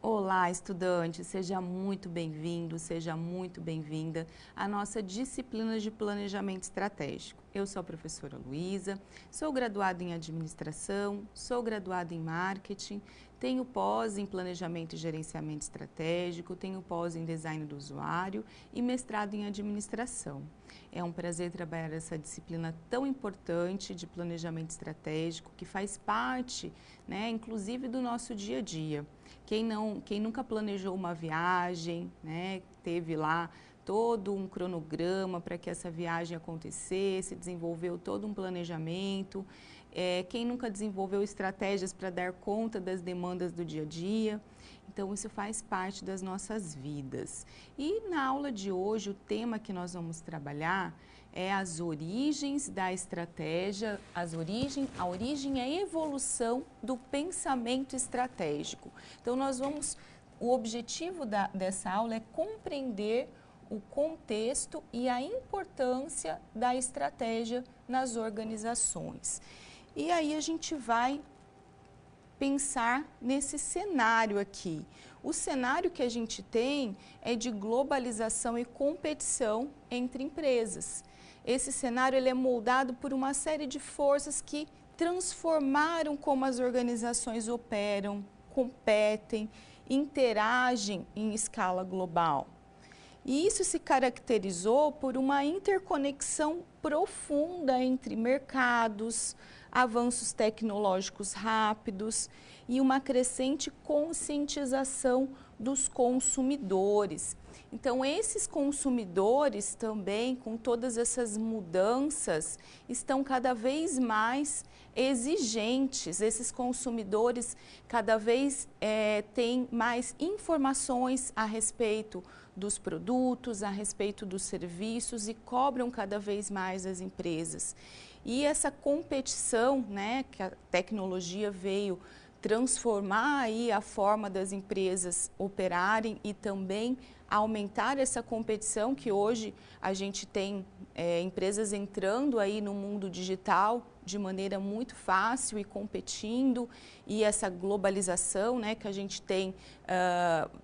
Olá, estudante, seja muito bem-vindo, seja muito bem-vinda à nossa disciplina de planejamento estratégico. Eu sou a professora Luísa, sou graduada em administração, sou graduada em marketing, tenho pós em planejamento e gerenciamento estratégico, tenho pós em design do usuário e mestrado em administração. É um prazer trabalhar essa disciplina tão importante de planejamento estratégico que faz parte, inclusive do nosso dia a dia. Quem nunca planejou uma viagem, teve lá todo um cronograma para que essa viagem acontecesse, desenvolveu todo um planejamento. Quem nunca desenvolveu estratégias para dar conta das demandas do dia a dia. Então, isso faz parte das nossas vidas. E na aula de hoje, o tema que nós vamos trabalhar é as origens da estratégia, a origem e a evolução do pensamento estratégico. Então, o objetivo dessa aula é compreender o contexto e a importância da estratégia nas organizações. E aí a gente vai pensar nesse cenário aqui. O cenário que a gente tem é de globalização e competição entre empresas. Esse cenário ele é moldado por uma série de forças que transformaram como as organizações operam, competem, interagem em escala global. E isso se caracterizou por uma interconexão profunda entre mercados, avanços tecnológicos rápidos e uma crescente conscientização dos consumidores. Então, esses consumidores também, com todas essas mudanças, estão cada vez mais exigentes. Esses consumidores cada vez têm mais informações a respeito dos produtos, a respeito dos serviços e cobram cada vez mais as empresas. E essa competição, que a tecnologia veio transformar aí a forma das empresas operarem e também aumentar essa competição que hoje a gente tem empresas entrando aí no mundo digital de maneira muito fácil e competindo, e essa globalização que a gente tem,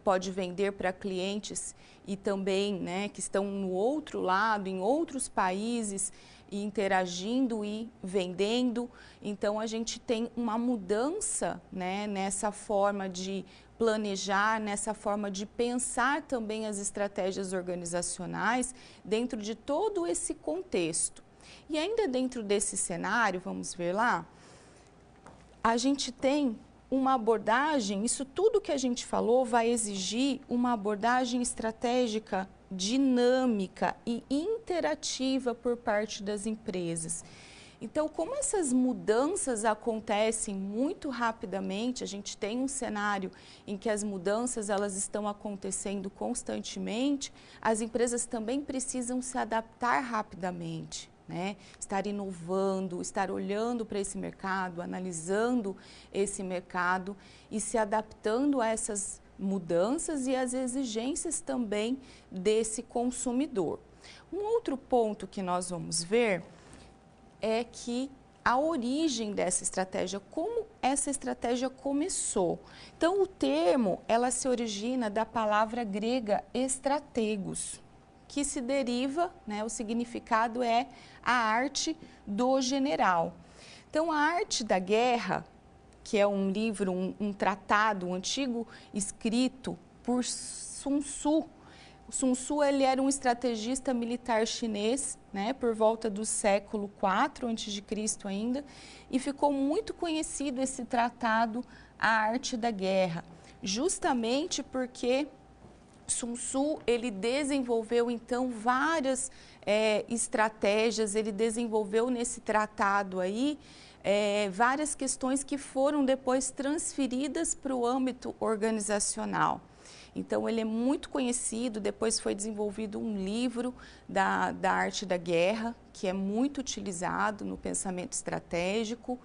pode vender para clientes e também que estão no outro lado, em outros países, e interagindo e vendendo. Então, a gente tem uma mudança nessa forma de planejar, nessa forma de pensar também as estratégias organizacionais dentro de todo esse contexto. E ainda dentro desse cenário, vamos ver lá, a gente tem uma abordagem, isso tudo que a gente falou vai exigir uma abordagem estratégica dinâmica e interativa por parte das empresas. Então, como essas mudanças acontecem muito rapidamente, a gente tem um cenário em que as mudanças elas estão acontecendo constantemente, as empresas também precisam se adaptar rapidamente. Estar inovando, estar olhando para esse mercado, analisando esse mercado e se adaptando a essas mudanças e às exigências também desse consumidor. Um outro ponto que nós vamos ver é que a origem dessa estratégia, como essa estratégia começou. Então, o termo, ela se origina da palavra grega estrategos, que se deriva, o significado é a arte do general. Então, a arte da guerra, que é um livro, um tratado, um antigo escrito por Sun Tzu. O Sun Tzu ele era um estrategista militar chinês, por volta do século IV a.C. ainda, e ficou muito conhecido esse tratado, A Arte da Guerra, justamente porque Sun Tzu ele desenvolveu então várias estratégias, ele desenvolveu nesse tratado aí várias questões que foram depois transferidas para o âmbito organizacional. Então, ele é muito conhecido, depois foi desenvolvido um livro da arte da guerra, que é muito utilizado no pensamento estratégico.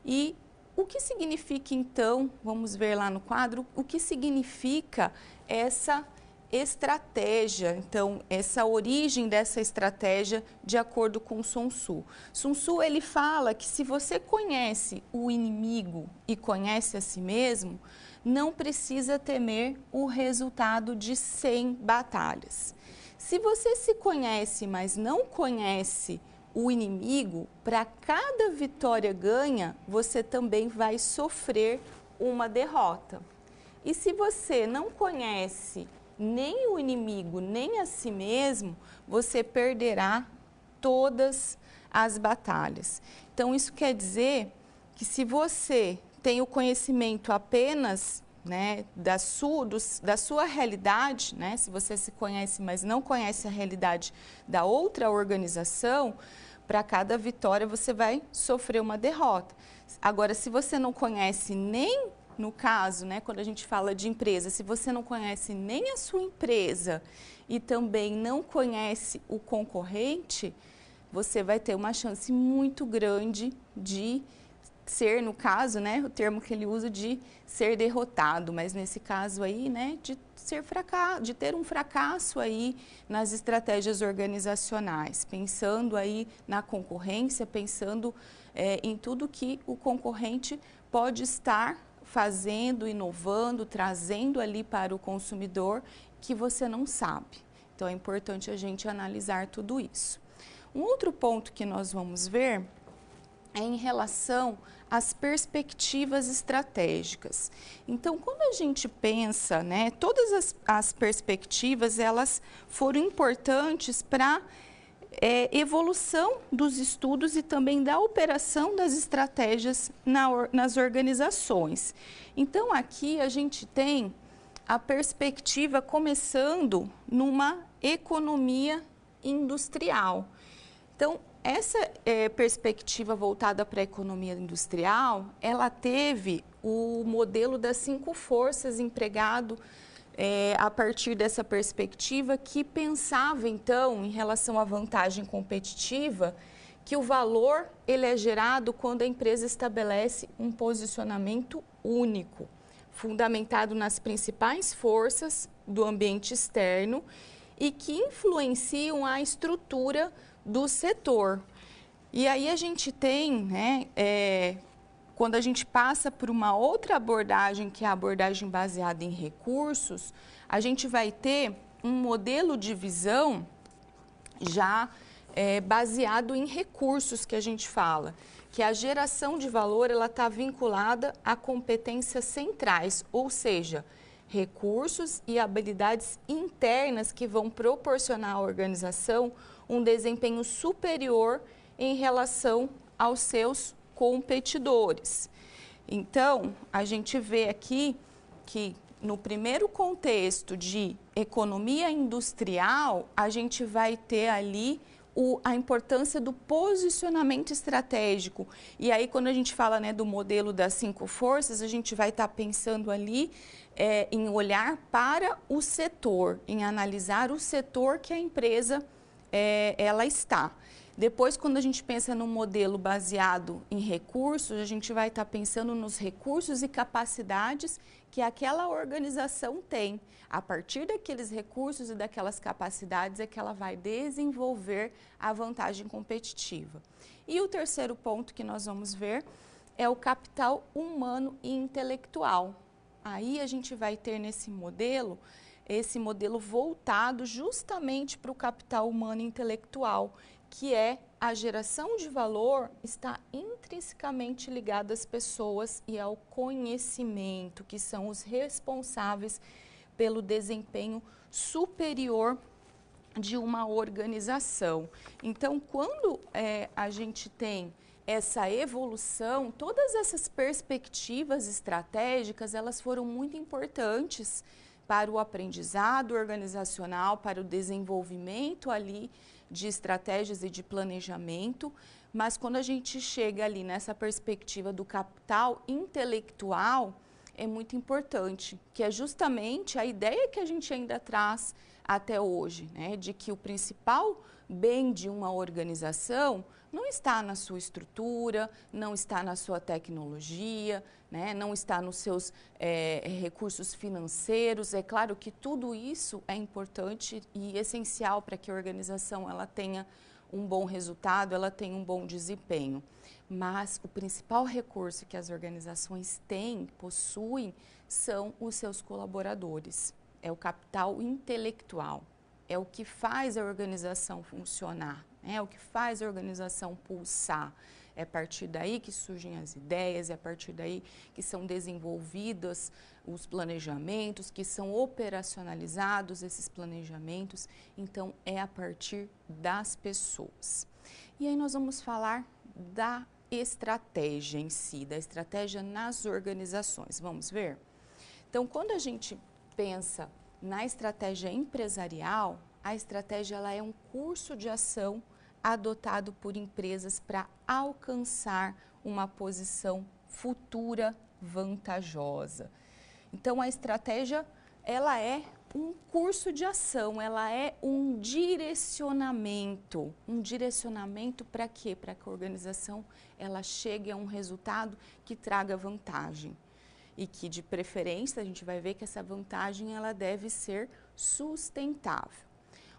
E o que significa, então, vamos ver lá no quadro, o que significa essa estratégia, então, essa origem dessa estratégia de acordo com Sun Tzu. Sun Tzu, ele fala que se você conhece o inimigo e conhece a si mesmo, não precisa temer o resultado de 100 batalhas. Se você se conhece, mas não conhece o inimigo, para cada vitória ganha, você também vai sofrer uma derrota. E se você não conhece nem o inimigo, nem a si mesmo, você perderá todas as batalhas. Então, isso quer dizer que se você tem o conhecimento apenas, né, da sua realidade, né, se você se conhece, mas não conhece a realidade da outra organização, para cada vitória você vai sofrer uma derrota. Agora, se você não conhece nem, no caso, né, quando a gente fala de empresa, se você não conhece nem a sua empresa e também não conhece o concorrente, você vai ter uma chance muito grande de ser, no caso, né, o termo que ele usa de ser derrotado, mas nesse caso aí, né, de ter um fracasso aí nas estratégias organizacionais, pensando aí na concorrência, pensando em tudo que o concorrente pode estar fazendo, inovando, trazendo ali para o consumidor que você não sabe. Então é importante a gente analisar tudo isso. Um outro ponto que nós vamos ver é em relação às perspectivas estratégicas. Então, quando a gente pensa, né, todas as perspectivas, elas foram importantes para evolução dos estudos e também da operação das estratégias nas organizações. Então, aqui a gente tem a perspectiva começando numa economia industrial. Então, essa perspectiva voltada para a economia industrial, ela teve o modelo das 5 forças empregado a partir dessa perspectiva, que pensava, então, em relação à vantagem competitiva, que o valor ele é gerado quando a empresa estabelece um posicionamento único, fundamentado nas principais forças do ambiente externo e que influenciam a estrutura do setor. E aí a gente tem, né, quando a gente passa por uma outra abordagem, que é a abordagem baseada em recursos, a gente vai ter um modelo de visão já baseado em recursos, que a gente fala, que a geração de valor ela está vinculada a competências centrais, ou seja, recursos e habilidades internas que vão proporcionar à organização um desempenho superior em relação aos seus competidores. Então, a gente vê aqui que no primeiro contexto de economia industrial, a gente vai ter ali a importância do posicionamento estratégico. E aí, quando a gente fala, né, do modelo das 5 forças, a gente vai estar pensando ali em olhar para o setor, em analisar o setor que a empresa ela está. Depois, quando a gente pensa num modelo baseado em recursos, a gente vai estar pensando nos recursos e capacidades que aquela organização tem. A partir daqueles recursos e daquelas capacidades é que ela vai desenvolver a vantagem competitiva. E o terceiro ponto que nós vamos ver é o capital humano e intelectual. Aí a gente vai ter nesse modelo, esse modelo voltado justamente para o capital humano e intelectual, que é a geração de valor está intrinsecamente ligada às pessoas e ao conhecimento, que são os responsáveis pelo desempenho superior de uma organização. Então, quando a gente tem essa evolução, todas essas perspectivas estratégicas, elas foram muito importantes para o aprendizado organizacional, para o desenvolvimento ali de estratégias e de planejamento, mas quando a gente chega ali nessa perspectiva do capital intelectual, é muito importante, que é justamente a ideia que a gente ainda traz até hoje, né, de que o principal bem de uma organização não está na sua estrutura, não está na sua tecnologia, né? Não está nos seus recursos financeiros. É claro que tudo isso é importante e essencial para que a organização ela tenha um bom resultado, ela tenha um bom desempenho. Mas o principal recurso que as organizações têm, possuem, são os seus colaboradores. É o capital intelectual, é o que faz a organização funcionar, é o que faz a organização pulsar. É a partir daí que surgem as ideias, é a partir daí que são desenvolvidos os planejamentos, que são operacionalizados esses planejamentos. Então, é a partir das pessoas. E aí nós vamos falar da estratégia em si, da estratégia nas organizações. Vamos ver? Então, quando a gente pensa na estratégia empresarial, a estratégia ela é um curso de ação adotado por empresas para alcançar uma posição futura vantajosa. Então, a estratégia, ela é um curso de ação, ela é um direcionamento para quê? Para que a organização ela chegue a um resultado que traga vantagem e que, de preferência, a gente vai ver que essa vantagem ela deve ser sustentável.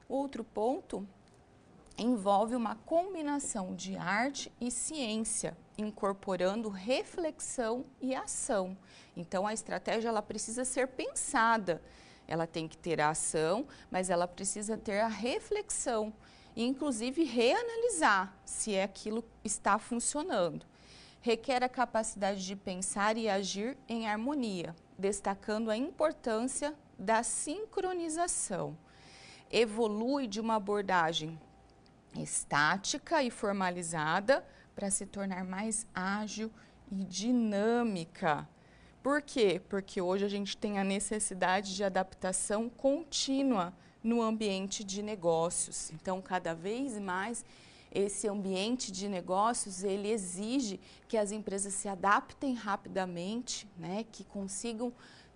Outro ponto envolve uma combinação de arte e ciência, incorporando reflexão e ação. Então, a estratégia ela precisa ser pensada, ela tem que ter a ação, mas ela precisa ter a reflexão e, inclusive, reanalisar se aquilo está funcionando. Requer a capacidade de pensar e agir em harmonia, destacando a importância da sincronização. Evolui de uma abordagem estática e formalizada para se tornar mais ágil e dinâmica. Por quê? Porque hoje a gente tem a necessidade de adaptação contínua no ambiente de negócios. Então, cada vez mais, esse ambiente de negócios, ele exige que as empresas se adaptem rapidamente, né, que consigam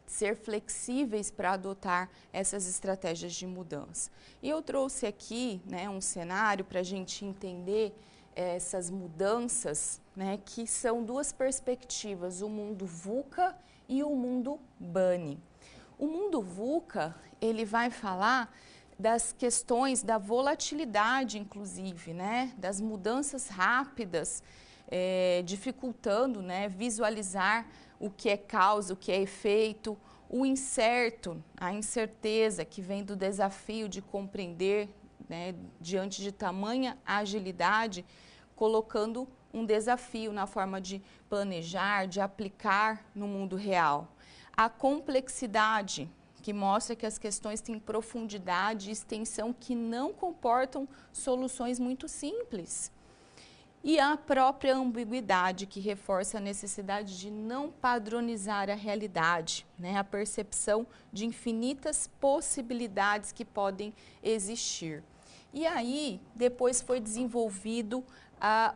ser flexíveis para adotar essas estratégias de mudança. E eu trouxe aqui, né, um cenário para a gente entender essas mudanças, né, que são duas perspectivas, o mundo VUCA e o mundo BANI. O mundo VUCA, ele vai falar das questões da volatilidade, inclusive, né, das mudanças rápidas, dificultando, né, visualizar o que é causa, o que é efeito, o incerto, a incerteza que vem do desafio de compreender, né, diante de tamanha agilidade, colocando um desafio na forma de planejar, de aplicar no mundo real. A complexidade, que mostra que as questões têm profundidade e extensão que não comportam soluções muito simples. E a própria ambiguidade, que reforça a necessidade de não padronizar a realidade, né? A percepção de infinitas possibilidades que podem existir. E aí, depois foi desenvolvido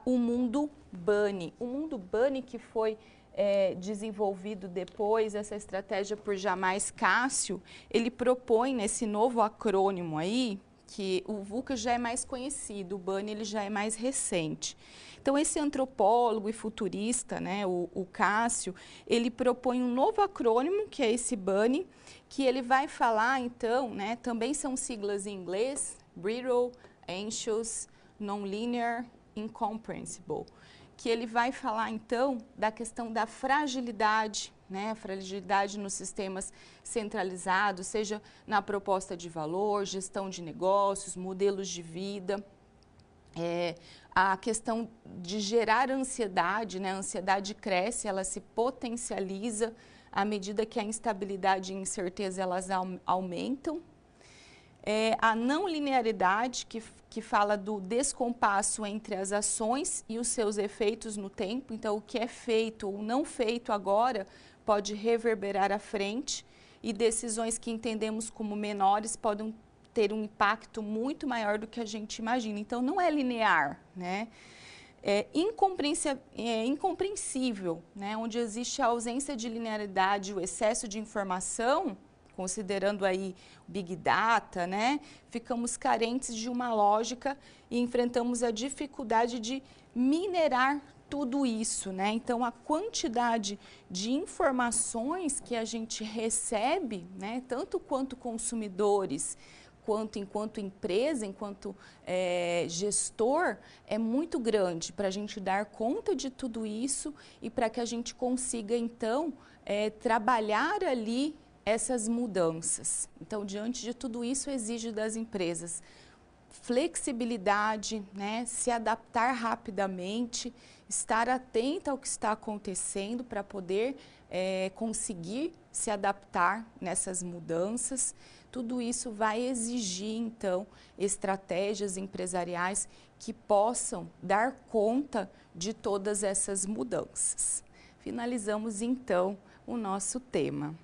o mundo BANI. O mundo BANI que foi desenvolvido depois, essa estratégia por Jamais Cássio, ele propõe nesse novo acrônimo aí, que o VUCA já é mais conhecido, o BANI ele já é mais recente. Então, esse antropólogo e futurista, né, o Cássio, ele propõe um novo acrônimo, que é esse BANI, que ele vai falar, então, né, também são siglas em inglês, Brittle, Anxious, Nonlinear, Incomprehensible, que ele vai falar, então, da questão da fragilidade, né, a fragilidade nos sistemas centralizados, seja na proposta de valor, gestão de negócios, modelos de vida, a questão de gerar ansiedade, né, a ansiedade cresce, ela se potencializa à medida que a instabilidade e a incerteza elas aumentam. A não linearidade, que fala do descompasso entre as ações e os seus efeitos no tempo. Então, o que é feito ou não feito agora pode reverberar à frente e decisões que entendemos como menores podem ter um impacto muito maior do que a gente imagina. Então, não é linear, né? É incompreensível, né? Onde existe a ausência de linearidade, o excesso de informação, considerando aí Big Data, né? Ficamos carentes de uma lógica e enfrentamos a dificuldade de minerar tudo isso, né? Então, a quantidade de informações que a gente recebe, né, tanto quanto consumidores, quanto enquanto empresa, enquanto gestor, é muito grande para a gente dar conta de tudo isso e para que a gente consiga, então, trabalhar ali essas mudanças. Então, diante de tudo isso, exige das empresas flexibilidade, né, se adaptar rapidamente, estar atenta ao que está acontecendo para poder conseguir se adaptar nessas mudanças. Tudo isso vai exigir, então, estratégias empresariais que possam dar conta de todas essas mudanças. Finalizamos, então, o nosso tema.